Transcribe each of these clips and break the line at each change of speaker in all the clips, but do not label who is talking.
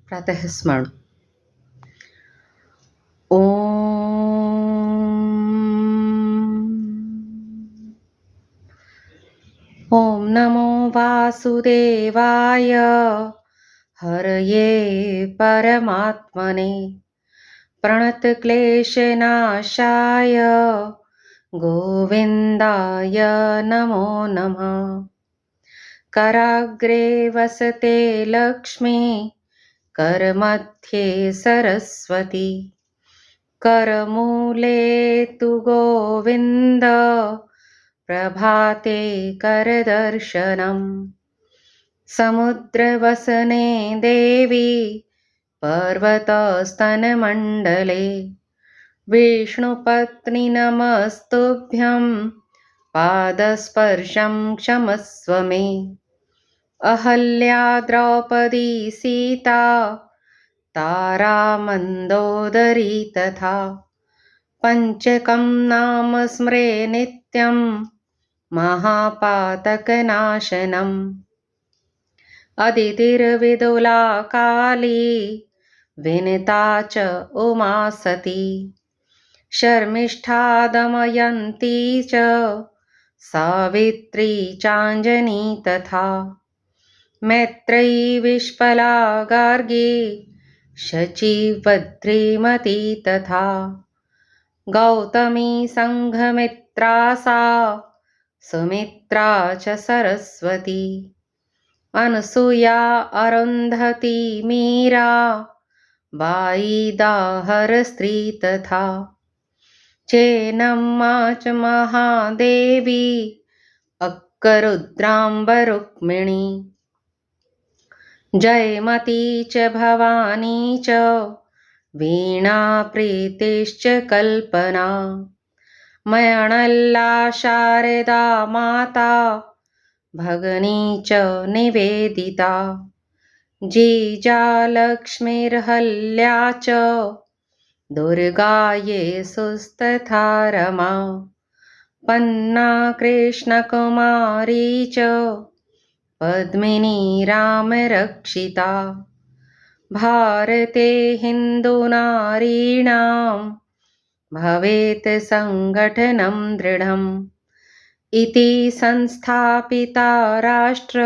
प्रातः स्मरण। ॐ नमो वासुदेवाय हरये परमात्मने प्रणतक्लेशनाशाय गोविन्दाय नमो नमः। कराग्रे वसते लक्ष्मी करमध्ये सरस्वती करमूले तु गोविन्द प्रभाते करदर्शनम्। समुद्रवसने देवी पर्वतस्तनमण्डले विष्णुपत्नि नमस्तुभ्यं पादस्पर्शं क्षमस्व मे। अहल्या द्रौपदी सीता तारा मन्दोदरी तथा पञ्चकं नाम स्मरे नित्यं महापातकनाशनम्। अदितिर्विदुला काली विनिता च उमा सती शर्मिष्ठा दमयन्ती च सावित्री चाञ्जनी तथा मैत्रेयी विश्पला गार्गी शचीभद्रीमती तथा गौतमी संघमित्रा सा सुमित्रा च सरस्वती अनसूया अरुन्धती मीरा बाई दाहरस्त्री तथा चेन्नम्मा च महादेवी अक्करुद्राम्बरुक्मिणी जयमती च भवानी च वीणा प्रीतिश्च कल्पना मयणल्ला शारदा माता भगिनी च निवेदिता जीजा लक्ष्मीर्हल्या च दुर्गा येषुस्तथा रमा पन्ना कृष्णकुमारी च पद्मिनी रामरक्षिता भारते हिन्दुनारीणां भवेत् सङ्घटनं दृढम् इति संस्थापिता राष्ट्र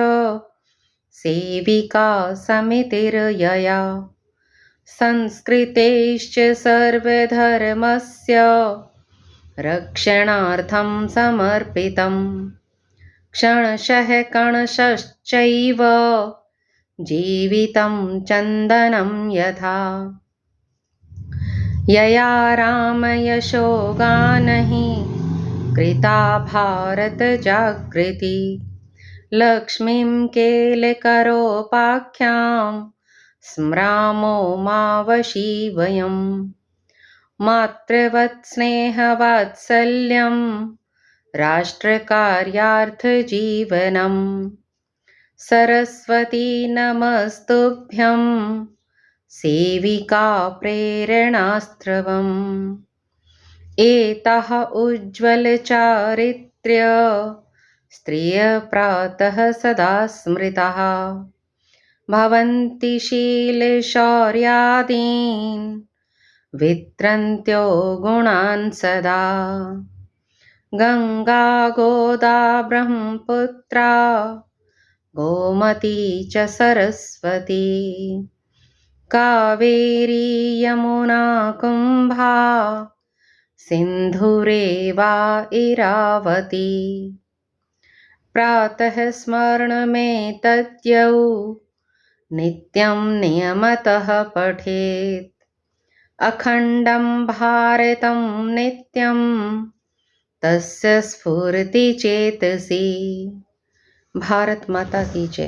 सेविका समितिर्यया संस्कृतेश्च सर्वधर्मस्य रक्षणार्थं समर्पितम् क्षणशः कणशश्चैव जीवितं चन्दनं यथा यया रामयशो गानैः कृता भारतजागृति लक्ष्मीं केलकरोपाख्यां स्मरामो मावशी वयं मातृवत्स्नेहवात्सल्यं राष्ट्रकार्यार्थजीवनम् सरस्वती नमस्तुभ्यं सेविका प्रेरणास्त्रवम् एताः उज्ज्वलचारित्र्य स्त्रियः प्रातः सदा स्मृताः भवन्ति शीलशौर्यादीन् वित्रन्त्यो गुणान् सदा गङ्गा गोदा ब्रह्मपुत्रा गोमती च सरस्वती कावेरी यमुना कुम्भा सिन्धुरेवा इरावती प्रातः स्मरणमेतद्यौ नित्यं नियमतः पठेत् अखण्डं भारतं नित्यं तस्य स्फूर्ति चेतसि। भारत माता की जय।